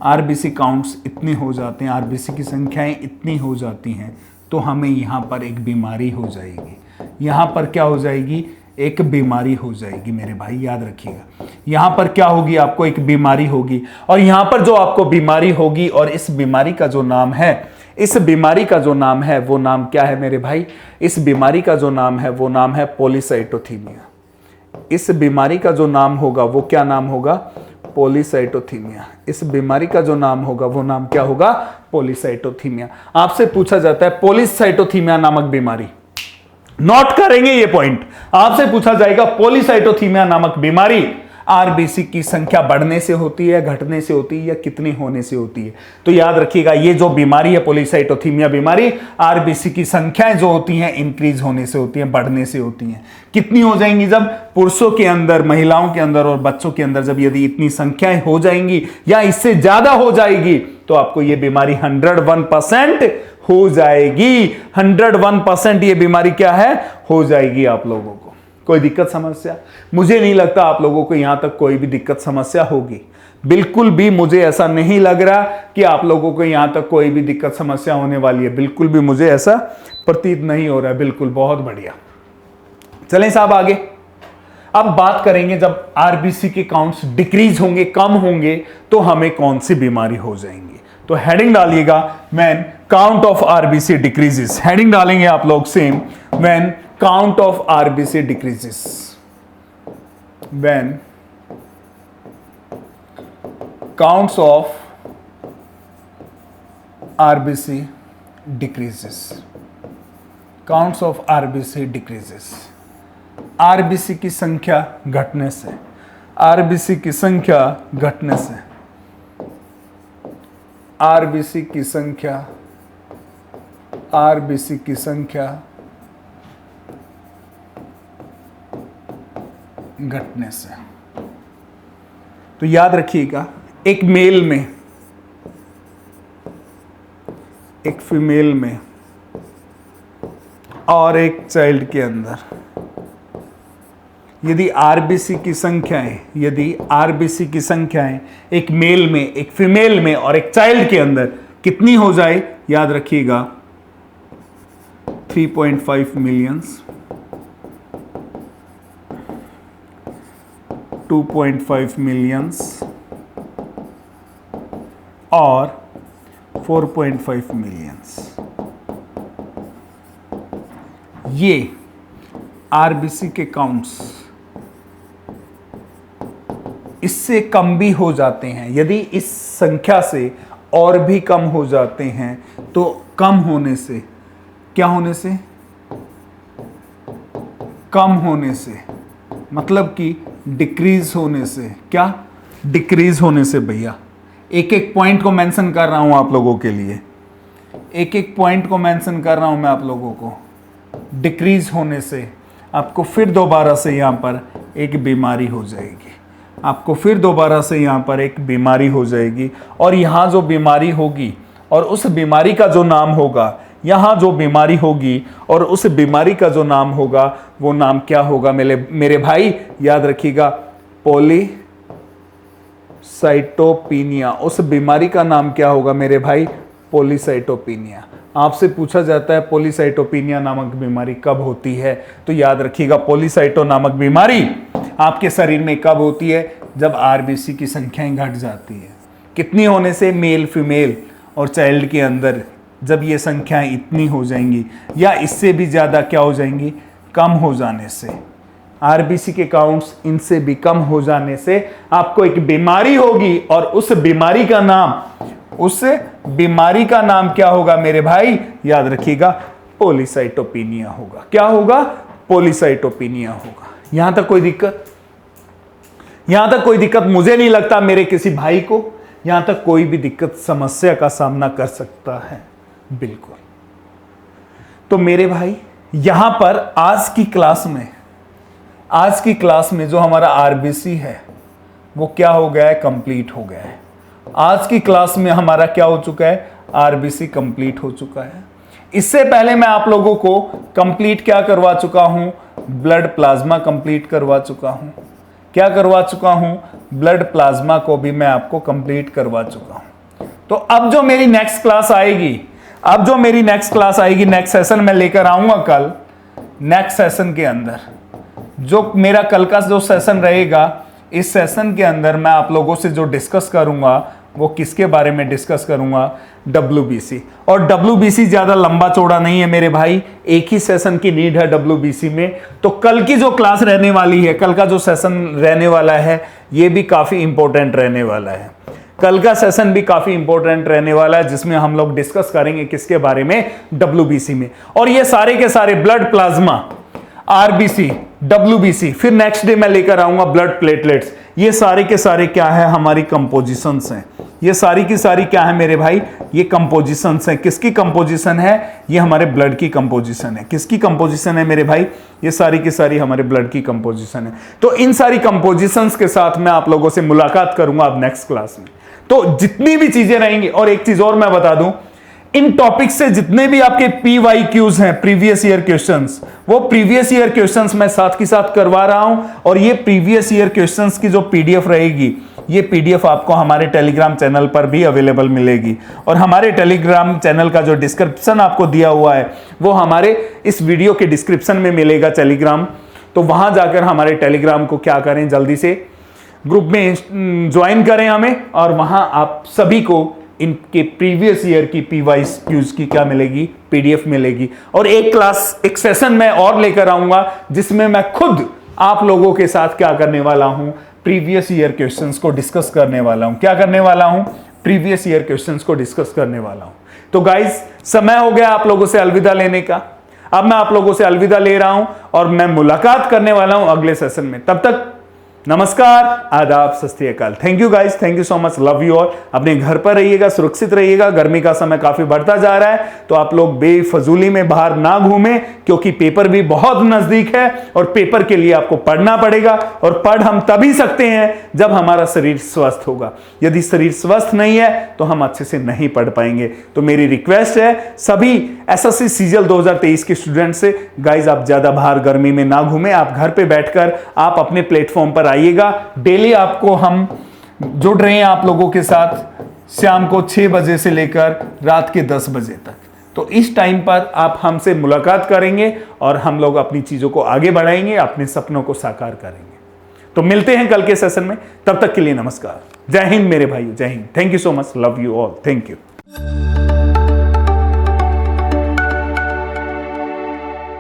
आरबीसी काउंट्स इतने हो जाते हैं, आरबीसी की संख्याएं इतनी हो जाती हैं, तो हमें यहां पर एक बीमारी हो जाएगी। यहां पर क्या हो जाएगी? एक बीमारी हो जाएगी मेरे भाई, याद रखिएगा। यहां पर क्या होगी? आपको एक बीमारी होगी, और यहां पर जो आपको बीमारी होगी, और इस बीमारी का जो नाम है, इस बीमारी का जो नाम है वो नाम क्या है मेरे भाई? इस बीमारी का जो नाम है वो नाम है पॉलीसाइटोथीमिया। इस बीमारी का जो नाम होगा वो क्या नाम होगा? पॉलीसाइटोथीमिया। इस बीमारी का जो नाम होगा वो नाम क्या होगा? पॉलीसाइटोथीमिया। आपसे पूछा जाता है पॉलीसाइटोथीमिया नामक बीमारी, नोट करेंगे ये पॉइंट, आपसे पूछा जाएगा पॉलीसाइटोथीमिया नामक बीमारी आरबीसी की संख्या बढ़ने से होती है, घटने से होती है, या कितनी होने से होती है? तो याद रखिएगा, ये जो बीमारी है पॉलीसाइटोथीमिया बीमारी, आरबीसी की संख्याएं जो होती हैं इंक्रीज होने से होती हैं, बढ़ने से होती हैं। कितनी हो जाएंगी? जब पुरुषों के अंदर, महिलाओं के अंदर और बच्चों के अंदर जब यदि इतनी संख्याएं हो जाएंगी या इससे ज्यादा हो जाएगी, तो आपको ये बीमारी 101% हो जाएगी। 101% ये बीमारी क्या है? हो जाएगी आप लोगों को। कोई दिक्कत समस्या? मुझे नहीं लगता आप लोगों को यहां तक कोई भी दिक्कत समस्या होगी। बिल्कुल भी मुझे ऐसा नहीं लग रहा कि आप लोगों को यहां तक कोई भी दिक्कत समस्या होने वाली है। बिल्कुल भी मुझे ऐसा प्रतीत नहीं हो रहा है। बिल्कुल, बहुत बढ़िया। चलें साहब आगे। अब बात करेंगे जब आरबीसी के काउंट्स डिक्रीज होंगे, कम होंगे, तो हमें कौन सी बीमारी हो जाएंगी। तो हेडिंग डालिएगा, when count of RBC decreases. Heading डालेंगे आप लोग same, when count of RBC decreases, when counts of RBC decreases, counts of RBC decreases, RBC की संख्या घटने से, RBC की संख्या घटने से, RBC की संख्या, RBC की संख्या घटने से। तो याद रखिएगा, एक मेल में, एक फीमेल में और एक चाइल्ड के अंदर यदि आरबीसी की संख्याएं, यदि आरबीसी की संख्याएं एक मेल में, एक फीमेल में और एक चाइल्ड के अंदर कितनी हो जाए? याद रखिएगा 3.5 मिलियंस, 2.5 मिलियंस और 4.5 मिलियंस, ये आरबीसी के काउंट्स इससे कम भी हो जाते हैं। यदि इस संख्या से और भी कम हो जाते हैं, तो कम होने से, क्या होने से? कम होने से, मतलब कि डिक्रीज होने से। क्या? डिक्रीज होने से। भैया एक एक पॉइंट को मेंशन कर रहा हूं आप लोगों के लिए, एक एक पॉइंट को मेंशन कर रहा हूं मैं आप लोगों को। डिक्रीज होने से आपको फिर दोबारा से यहां पर एक बीमारी हो जाएगी, आपको फिर दोबारा से यहां पर एक बीमारी हो जाएगी, और यहां जो बीमारी होगी और उस बीमारी का जो नाम होगा, यहां जो बीमारी होगी और उस बीमारी का जो नाम होगा, वो नाम क्या होगा मेरे भाई? याद रखिएगा, साइटोपिनिया, उस बीमारी का नाम क्या होगा मेरे भाई? पॉलीसाइटोपिनिया। आपसे पूछा जाता है पॉलीसाइटोपिनिया नामक बीमारी कब होती है, तो याद रखिएगा पॉलीसाइटो नामक बीमारी आपके शरीर में कब होती है? जब आरबीसी की संख्याएं घट जाती है। कितनी होने से? मेल, फीमेल और चाइल्ड के अंदर जब ये संख्याएं इतनी हो जाएंगी या इससे भी ज़्यादा क्या हो जाएंगी? कम हो जाने से, आरबीसी के काउंट्स इनसे भी कम हो जाने से आपको एक बीमारी होगी, और उस बीमारी का नाम क्या होगा मेरे भाई? याद रखिएगा पॉलीसाइटोपिनिया होगा। क्या होगा? पॉलीसाइटोपिनिया होगा। यहां तक कोई दिक्कत? यहां तक कोई दिक्कत मुझे नहीं लगता मेरे किसी भाई को यहां तक कोई भी दिक्कत, समस्या का सामना कर सकता है। बिल्कुल। तो मेरे भाई यहां पर आज की क्लास में जो हमारा आरबीसी है वो क्या हो गया है? कंप्लीट हो गया है। आज की क्लास में हमारा क्या हो चुका है? आरबीसी कंप्लीट हो चुका है। इससे पहले मैं आप लोगों को कंप्लीट क्या करवा चुका हूं? ब्लड प्लाज्मा कंप्लीट करवा चुका हूं। क्या करवा चुका हूं? ब्लड प्लाज्मा को भी मैं आपको कंप्लीट करवा चुका हूं। तो अब जो मेरी नेक्स्ट क्लास आएगी, नेक्स्ट सेशन में लेकर आऊंगा कल। नेक्स्ट सेशन के अंदर जो मेरा कल का जो सेशन रहेगा, इस सेशन के अंदर मैं आप लोगों से जो डिस्कस करूंगा वो किसके बारे में डिस्कस करूंगा? WBC। और WBC ज्यादा लंबा चौड़ा नहीं है मेरे भाई, एक ही सेशन की नीड है WBC में। तो कल की जो क्लास रहने वाली है, कल का जो सेशन रहने वाला है, ये भी काफी इंपॉर्टेंट रहने वाला है। कल का सेशन भी काफी इंपॉर्टेंट रहने वाला है, जिसमें हम लोग डिस्कस करेंगे किसके बारे में? WBC में। और ये सारे के सारे ब्लड प्लाज्मा, आरबीसी, WBC, फिर नेक्स्ट डे मैं लेकर आऊंगा ब्लड प्लेटलेट्स। ये सारे के सारे क्या है? हमारी कंपोजिशंस हैं। ये सारी की सारी क्या है मेरे भाई? ये कंपोजिशंस हैं। किसकी कंपोजिशन है? ये हमारे ब्लड की कंपोजिशन है। किसकी कंपोजिशन है मेरे भाई? ये सारी की सारी हमारे ब्लड की कंपोजिशन है। तो इन सारी कंपोजिशंस के साथ मैं आप लोगों से मुलाकात करूंगा अब नेक्स्ट क्लास में। तो जितनी भी चीजें रहेंगी, और एक चीज और मैं बता दूं, इन टॉपिक से जितने भी आपके PYQs हैं, प्रीवियस ईयर क्वेश्चंस, वो प्रीवियस ईयर क्वेश्चंस मैं साथ की साथ करवा रहा हूं। और ये प्रीवियस ईयर क्वेश्चंस की जो PDF रहेगी, ये PDF आपको हमारे टेलीग्राम चैनल पर भी अवेलेबल मिलेगी। और हमारे टेलीग्राम चैनल का जो डिस्क्रिप्शन आपको दिया हुआ है, वो हमारे इस वीडियो के डिस्क्रिप्शन में मिलेगा टेलीग्राम। तो वहां जाकर हमारे टेलीग्राम को क्या करें? जल्दी से ग्रुप में ज्वाइन करें हमें, और वहां आप सभी को इनके प्रीवियस ईयर की PYQs की क्या मिलेगी? PDF मिलेगी। और एक सेशन में और लेकर आऊंगा, जिसमें मैं खुद आप लोगों के साथ क्या करने वाला हूं? प्रीवियस ईयर क्वेश्चंस को डिस्कस करने वाला हूं। क्या करने वाला हूं? प्रीवियस ईयर क्वेश्चंस को डिस्कस करने वाला हूं। तो गाइस, समय हो गया आप लोगों से अलविदा लेने का। अब मैं आप लोगों से अलविदा ले रहा हूं, और मैं मुलाकात करने वाला हूं अगले सेशन में। तब तक नमस्कार, आदाब, सत श्री अकाल। Thank you guys, thank you so much, love you all. अपने घर पर रहिएगा, सुरक्षित रहिएगा। गर्मी का समय काफी बढ़ता जा रहा है, तो आप लोग बेफजूली में बाहर ना घूमें, क्योंकि पेपर भी बहुत नजदीक है, और पेपर के लिए आपको पढ़ना पड़ेगा। और पढ़ हम तभी सकते हैं जब हमारा शरीर स्वस्थ होगा। यदि शरीर स्वस्थ नहीं है तो हम अच्छे से नहीं पढ़ पाएंगे। तो मेरी रिक्वेस्ट है सभी SSC CGL 2023 के स्टूडेंट से, गाइज आप ज्यादा बाहर गर्मी में ना घूमें। आप घर पे बैठकर आप अपने प्लेटफॉर्म पर आइएगा। डेली आपको हम जुड़ रहे हैं आप लोगों के साथ, शाम को 6 बजे से लेकर रात के 10 बजे तक। तो इस टाइम पर आप हमसे मुलाकात करेंगे, और हम लोग अपनी चीजों को आगे बढ़ाएंगे, अपने सपनों को साकार करेंगे। तो मिलते हैं कल के सेशन में। तब तक के लिए नमस्कार। जय हिंद मेरे भाइयों, जय Hind. Thank you so much, love you all, thank you.